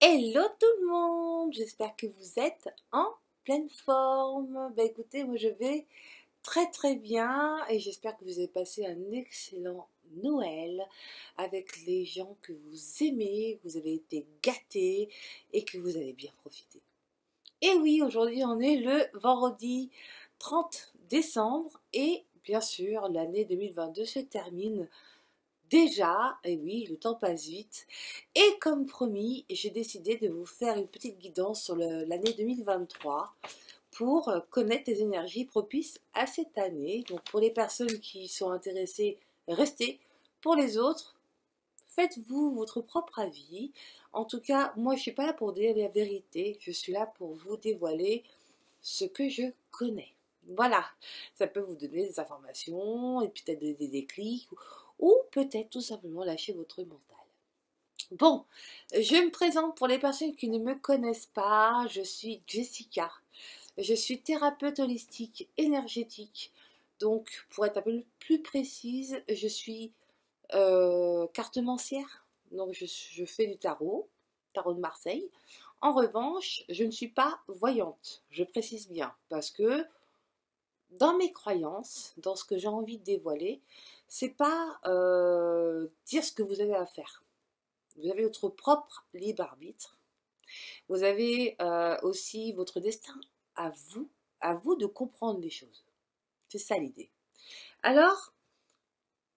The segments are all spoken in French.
Hello tout le monde, j'espère que vous êtes en pleine forme. Écoutez, moi je vais très bien et j'espère que vous avez passé un excellent Noël avec les gens que vous aimez, que vous avez été gâtés et que vous avez bien profité. Et oui, aujourd'hui on est le vendredi 30 décembre et bien sûr l'année 2022 se termine déjà, et oui, le temps passe vite. Et comme promis, j'ai décidé de vous faire une petite guidance sur l'année 2023 pour connaître les énergies propices à cette année. Donc pour les personnes qui sont intéressées, restez. Pour les autres, faites-vous votre propre avis. En tout cas, moi je ne suis pas là pour dire la vérité, je suis là pour vous dévoiler ce que je connais. Voilà, ça peut vous donner des informations et peut-être des déclics ou peut-être tout simplement lâcher votre mental. Bon, je me présente pour les personnes qui ne me connaissent pas. Je suis Jessica. Je suis thérapeute holistique énergétique. Donc, pour être un peu plus précise, je suis cartomancière. Donc, je fais du tarot de Marseille. En revanche, je ne suis pas voyante. Je précise bien parce que dans mes croyances, dans ce que j'ai envie de dévoiler, c'est pas dire ce que vous avez à faire. Vous avez votre propre libre arbitre. Vous avez aussi votre destin à vous de comprendre les choses. C'est ça l'idée. Alors,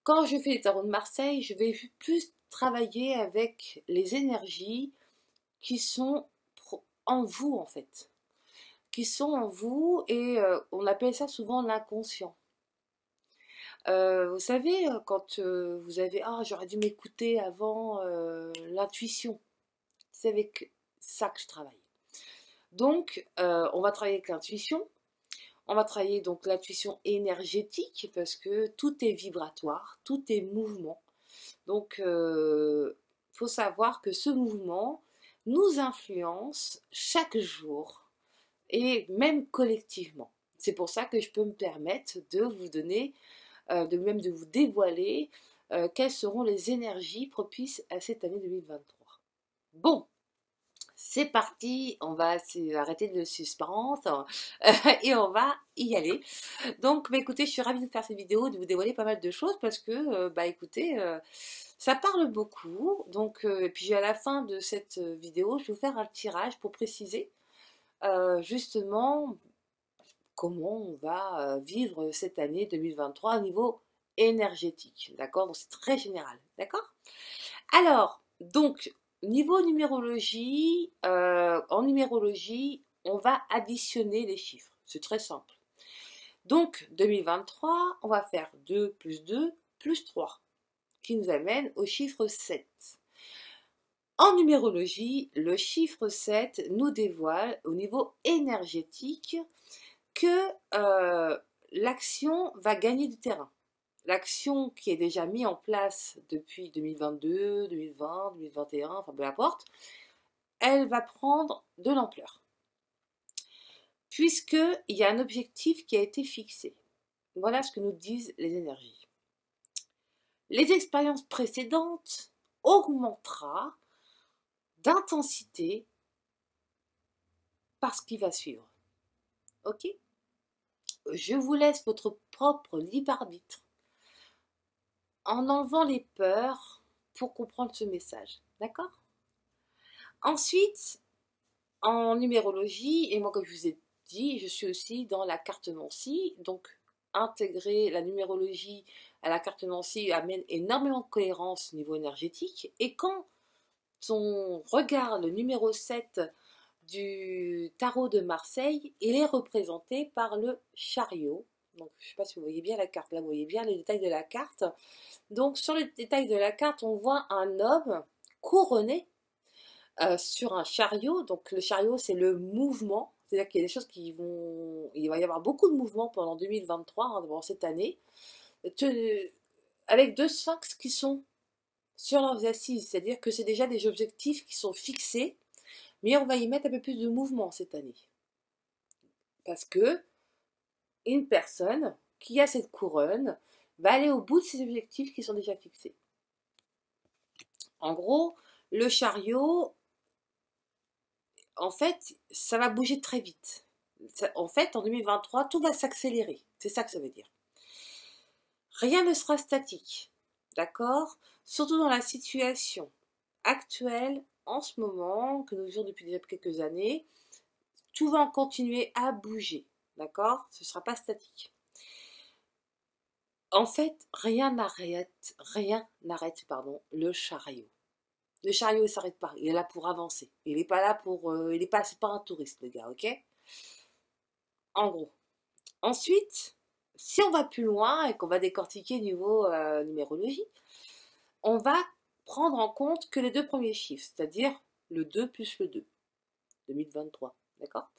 quand je fais les tarots de Marseille, je vais plus travailler avec les énergies qui sont en vous en fait. Qui sont en vous et on appelle ça souvent l'inconscient. Vous savez, quand vous avez «Ah, j'aurais dû m'écouter avant», l'intuition. C'est avec ça que je travaille. Donc, on va travailler avec l'intuition. On va travailler donc l'intuition énergétique parce que tout est vibratoire, tout est mouvement. Donc, faut savoir que ce mouvement nous influence chaque jour et même collectivement. C'est pour ça que je peux me permettre de vous donner de vous dévoiler quelles seront les énergies propices à cette année 2023. Bon, c'est parti, on va arrêter le suspense et on va y aller. Donc, écoutez, je suis ravie de faire cette vidéo, de vous dévoiler pas mal de choses parce que, écoutez, ça parle beaucoup. Donc, et puis à la fin de cette vidéo, je vais vous faire un tirage pour préciser justement comment on va vivre cette année 2023 au niveau énergétique, d'accord? Donc c'est très général, d'accord? Alors, donc, niveau numérologie, en numérologie, on va additionner les chiffres. C'est très simple. Donc, 2023, on va faire 2 plus 2 plus 3, qui nous amène au chiffre 7. En numérologie, le chiffre 7 nous dévoile au niveau énergétique que l'action va gagner du terrain. L'action qui est déjà mise en place depuis 2022, 2020, 2021, enfin peu importe, elle va prendre de l'ampleur. Puisqu'il y a un objectif qui a été fixé. Voilà ce que nous disent les énergies. Les expériences précédentes augmentera d'intensité par ce qui va suivre. Ok? Je vous laisse votre propre libre arbitre en enlevant les peurs pour comprendre ce message. D'accord? Ensuite, en numérologie, et moi comme je vous ai dit, je suis aussi dans la cartomancie, donc intégrer la numérologie à la cartomancie amène énormément de cohérence au niveau énergétique. Et quand on regarde le numéro 7 du tarot de Marseille, il est représenté par le chariot. Donc, je ne sais pas si vous voyez bien la carte, là vous voyez bien les détails de la carte. Donc sur les détails de la carte, on voit un homme couronné sur un chariot. Donc le chariot, c'est le mouvement. C'est-à-dire qu'il y a des choses qui vont... Il va y avoir beaucoup de mouvements pendant 2023, hein, pendant cette année, avec deux sphinx qui sont sur leurs assises. C'est-à-dire que c'est déjà des objectifs qui sont fixés, mais on va y mettre un peu plus de mouvement cette année. Parce que une personne qui a cette couronne va aller au bout de ses objectifs qui sont déjà fixés. En gros, le chariot, en fait, ça va bouger très vite. En fait, en 2023, tout va s'accélérer. C'est ça que ça veut dire. Rien ne sera statique, d'accord? Surtout dans la situation actuelle, en ce moment, que nous vivons depuis déjà quelques années, tout va continuer à bouger, d'accord? Ce ne sera pas statique. En fait, rien n'arrête, le chariot. Le chariot, il s'arrête pas. Il est là pour avancer. Il n'est pas là pour, c'est pas un touriste, le gars, ok? En gros. Ensuite, si on va plus loin et qu'on va décortiquer niveau numérologie, on va prendre en compte que les deux premiers chiffres, c'est-à-dire le 2 plus le 2, 2023, d'accord?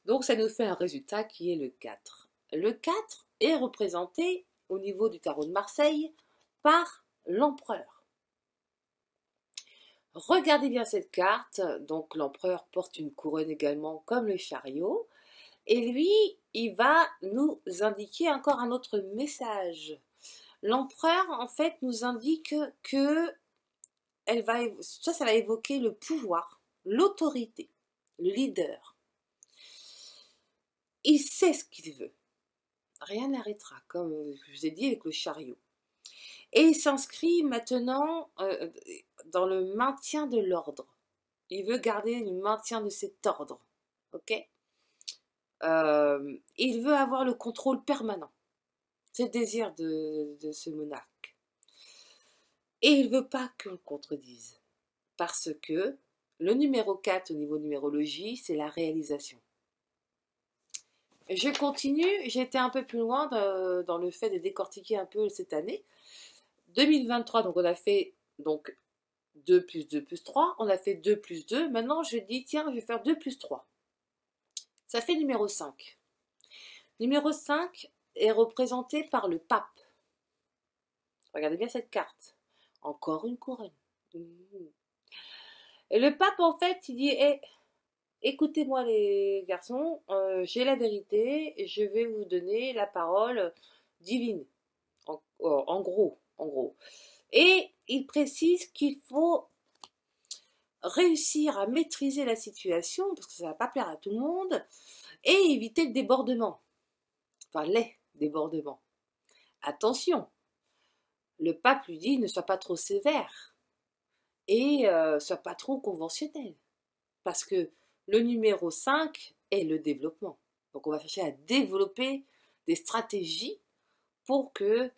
Donc ça nous fait un résultat qui est le 4. Le 4 est représenté au niveau du tarot de Marseille par l'empereur. Regardez bien cette carte, donc l'empereur porte une couronne également comme le chariot, et lui, il va nous indiquer encore un autre message. L'empereur, en fait, nous indique que ça va évoquer le pouvoir, l'autorité, le leader. Il sait ce qu'il veut. Rien n'arrêtera, comme je vous ai dit avec le chariot. Et il s'inscrit maintenant dans le maintien de l'ordre. Il veut garder le maintien de cet ordre. Ok? Il veut avoir le contrôle permanent. C'est le désir de ce monarque. Et il ne veut pas qu'on le contredise. Parce que le numéro 4 au niveau numérologie, c'est la réalisation. Je continue, j'ai été un peu plus loin dans le fait de décortiquer un peu cette année. 2023, donc on a fait donc 2 plus 2 plus 3, on a fait 2 plus 2. Maintenant, je dis, tiens, je vais faire 2 plus 3. Ça fait numéro 5. Numéro 5 est représenté par le pape. Regardez bien cette carte. Encore une couronne. Et le pape, en fait, il dit, hey, écoutez-moi les garçons, j'ai la vérité, je vais vous donner la parole divine. En gros. Et il précise qu'il faut réussir à maîtriser la situation, parce que ça ne va pas plaire à tout le monde, et éviter le débordement. Enfin, les débordements. Attention, le pape lui dit ne sois pas trop sévère et sois pas trop conventionnel. Parce que le numéro 5 est le développement. Donc on va chercher à développer des stratégies pour que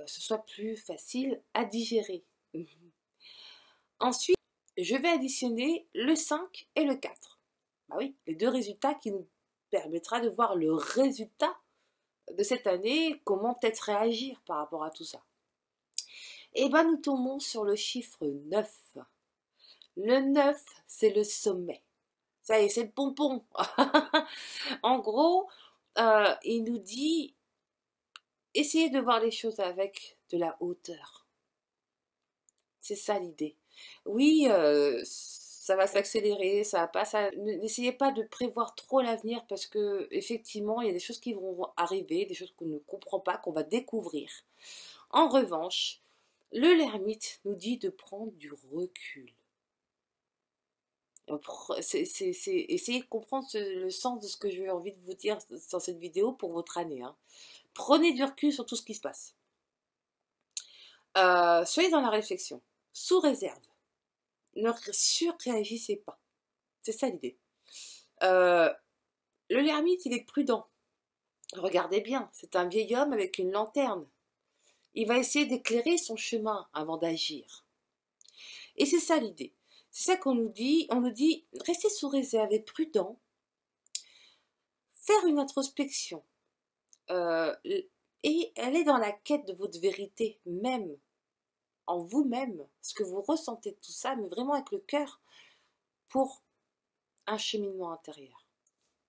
ce soit plus facile à digérer. Ensuite, je vais additionner le 5 et le 4. Bah oui, les deux résultats qui nous permettra de voir le résultat de cette année, comment peut-être réagir par rapport à tout ça. Et bien nous tombons sur le chiffre 9. Le 9, c'est le sommet. Ça y est, c'est le pompon. En gros, il nous dit, essayez de voir les choses avec de la hauteur. C'est ça l'idée. Oui, ça va s'accélérer, ça va pas. N'essayez pas de prévoir trop l'avenir parce que effectivement, il y a des choses qui vont arriver, des choses qu'on ne comprend pas, qu'on va découvrir. En revanche, le l'ermite nous dit de prendre du recul. Essayez de comprendre le sens de ce que j'ai envie de vous dire dans cette vidéo pour votre année. Hein. Prenez du recul sur tout ce qui se passe. Soyez dans la réflexion, sous réserve. Ne surréagissez pas. C'est ça l'idée. Le l'ermite, il est prudent. Regardez bien, c'est un vieil homme avec une lanterne. Il va essayer d'éclairer son chemin avant d'agir. Et c'est ça l'idée. C'est ça qu'on nous dit. On nous dit, restez sous réserve et prudent. Faire une introspection. Et aller dans la quête de votre vérité même. En vous-même. Ce que vous ressentez de tout ça, mais vraiment avec le cœur. Pour un cheminement intérieur.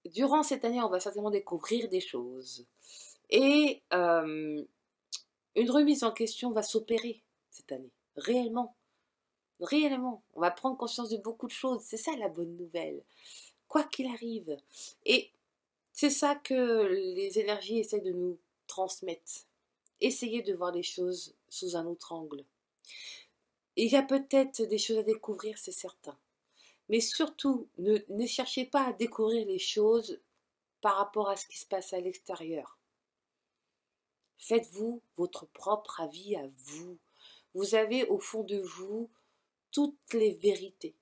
Durant cette année, on va certainement découvrir des choses. Et une remise en question va s'opérer cette année. Réellement. On va prendre conscience de beaucoup de choses. C'est ça la bonne nouvelle. Quoi qu'il arrive. Et c'est ça que les énergies essaient de nous transmettre. Essayez de voir les choses sous un autre angle. Il y a peut-être des choses à découvrir, c'est certain. Mais surtout, ne cherchez pas à découvrir les choses par rapport à ce qui se passe à l'extérieur. Faites-vous votre propre avis à vous. Vous avez au fond de vous toutes les vérités.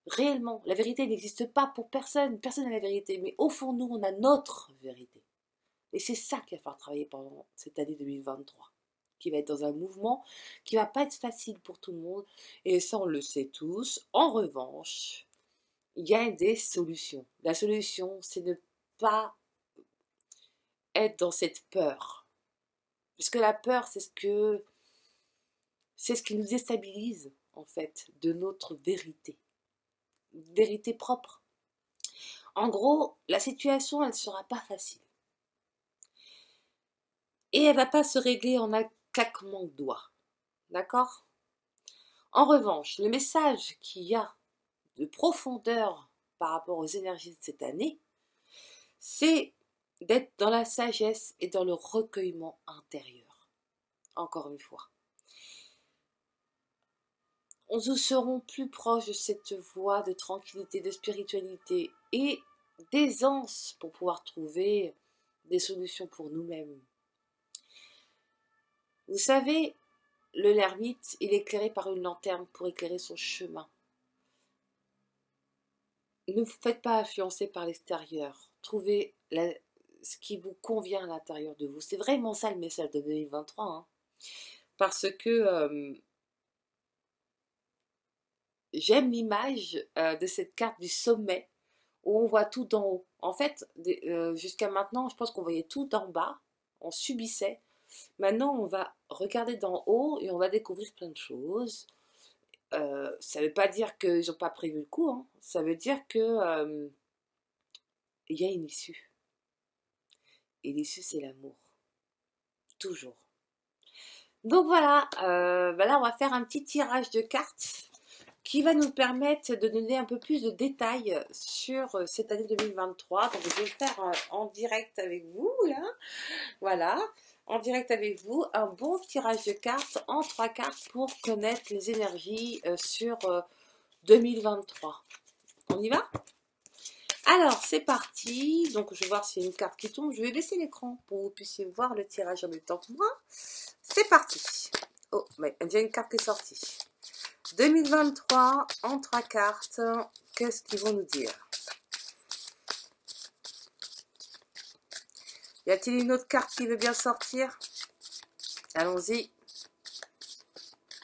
Réellement, la vérité n'existe pas pour personne. Personne n'a la vérité. Mais au fond de nous, on a notre vérité. Et c'est ça qu'il va falloir travailler pendant cette année 2023. Qui va être dans un mouvement qui va pas être facile pour tout le monde. Et ça, on le sait tous. En revanche, il y a des solutions. La solution, c'est ne pas être dans cette peur. Parce que la peur, c'est ce qui nous déstabilise, en fait, de notre vérité. Vérité propre. En gros, la situation, elle ne sera pas facile. Et elle ne va pas se régler en un claquement de doigts. D'accord? En revanche, le message qu'il y a de profondeur par rapport aux énergies de cette année, c'est d'être dans la sagesse et dans le recueillement intérieur. Encore une fois. Nous serons plus proches de cette voie de tranquillité, de spiritualité et d'aisance pour pouvoir trouver des solutions pour nous-mêmes. Vous savez, l'ermite, il est éclairé par une lanterne pour éclairer son chemin. Ne vous faites pas influencer par l'extérieur. Trouvez ce qui vous convient à l'intérieur de vous. C'est vraiment ça le message de 2023. Hein. Parce que j'aime l'image de cette carte du sommet où on voit tout d'en haut. En fait, jusqu'à maintenant, je pense qu'on voyait tout d'en bas, on subissait. Maintenant, on va regarder d'en haut et on va découvrir plein de choses. Ça ne veut pas dire qu'ils n'ont pas prévu le coup, hein. Ça veut dire que il y a une issue. Et l'issue, c'est l'amour. Toujours. Donc voilà, là, on va faire un petit tirage de cartes qui va nous permettre de donner un peu plus de détails sur cette année 2023. Donc, je vais le faire en direct avec vous, là. Voilà, en direct avec vous, un bon tirage de cartes en 3 cartes pour connaître les énergies sur 2023. On y va? Alors, c'est parti. Donc, je vais voir s'il y a une carte qui tombe. Je vais baisser l'écran pour que vous puissiez voir le tirage en même temps que moi. C'est parti. Oh, mais il y a une carte qui est sortie. 2023 en 3 cartes, qu'est-ce qu'ils vont nous dire? Y a-t-il une autre carte qui veut bien sortir? Allons-y.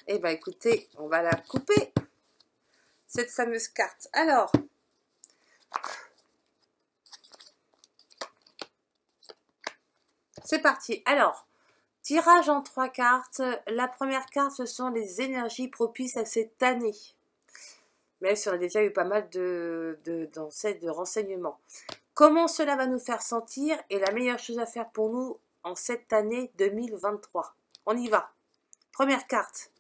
Eh bien, écoutez, on va la couper, cette fameuse carte. Alors, c'est parti. Alors, tirage en 3 cartes. La première carte, ce sont les énergies propices à cette année. Même si on a déjà eu pas mal de renseignements. Comment cela va nous faire sentir et la meilleure chose à faire pour nous en cette année 2023. On y va. Première carte.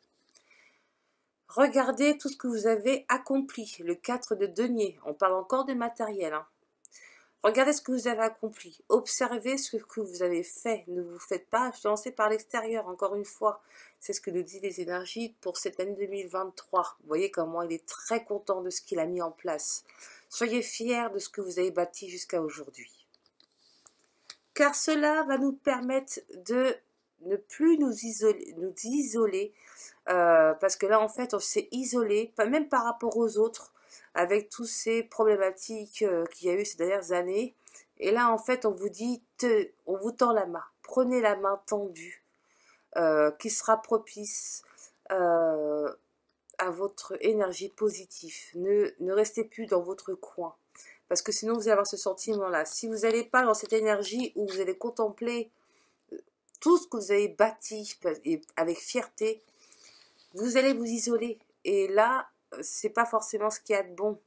Regardez tout ce que vous avez accompli. Le 4 de denier. On parle encore de matériel, hein. Regardez ce que vous avez accompli. Observez ce que vous avez fait. Ne vous faites pas influencer par l'extérieur, encore une fois. C'est ce que nous disent les énergies pour cette année 2023. Vous voyez comment il est très content de ce qu'il a mis en place. Soyez fiers de ce que vous avez bâti jusqu'à aujourd'hui. Car cela va nous permettre de ne plus nous isoler. Parce que là, en fait, on s'est isolé, même par rapport aux autres, avec toutes ces problématiques qu'il y a eu ces dernières années. Et là, en fait, on vous dit, on vous tend la main. Prenez la main tendue, qui sera propice à votre énergie positive. Ne restez plus dans votre coin. Parce que sinon, vous allez avoir ce sentiment-là. Si vous n'allez pas dans cette énergie où vous allez contempler tout ce que vous avez bâti avec fierté, vous allez vous isoler. Et là, c'est pas forcément ce qu'il y a de bon.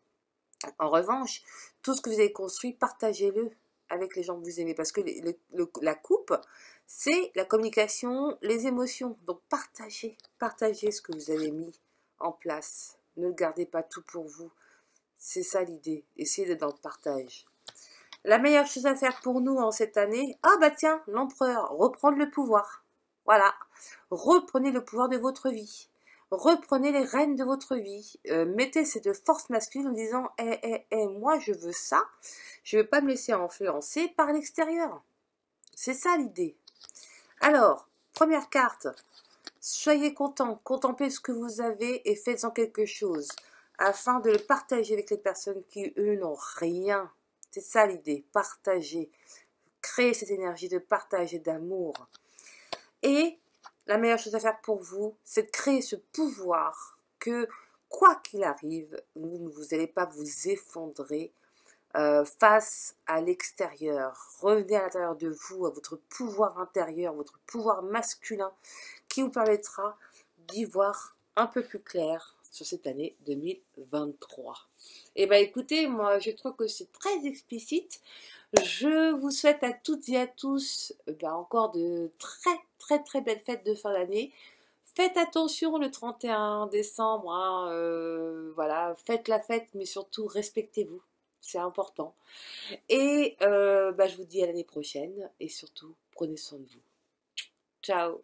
En revanche, tout ce que vous avez construit, partagez-le avec les gens que vous aimez. Parce que la coupe, c'est la communication, les émotions. Donc partagez ce que vous avez mis en place. Ne le gardez pas tout pour vous. C'est ça l'idée. Essayez d'être dans le partage. La meilleure chose à faire pour nous en cette année, ah bah tiens, l'empereur, reprendre le pouvoir. Voilà. Reprenez le pouvoir de votre vie. reprenez les rênes de votre vie. Mettez cette force masculine en disant moi je veux ça, je ne veux pas me laisser influencer par l'extérieur. C'est ça l'idée. Alors, première carte, soyez content, contemplez ce que vous avez et faites-en quelque chose afin de le partager avec les personnes qui, eux, n'ont rien. C'est ça l'idée, partager, créer cette énergie de partage et d'amour. Et la meilleure chose à faire pour vous, c'est de créer ce pouvoir que, quoi qu'il arrive, vous n'allez pas vous effondrer face à l'extérieur. Revenez à l'intérieur de vous, à votre pouvoir intérieur, votre pouvoir masculin qui vous permettra d'y voir un peu plus clair sur cette année 2023. Et bien écoutez, moi je trouve que c'est très explicite. Je vous souhaite à toutes et à tous encore de très belles fêtes de fin d'année. Faites attention le 31 décembre, voilà, faites la fête, mais surtout respectez-vous, c'est important. Et je vous dis à l'année prochaine, et surtout, prenez soin de vous. Ciao!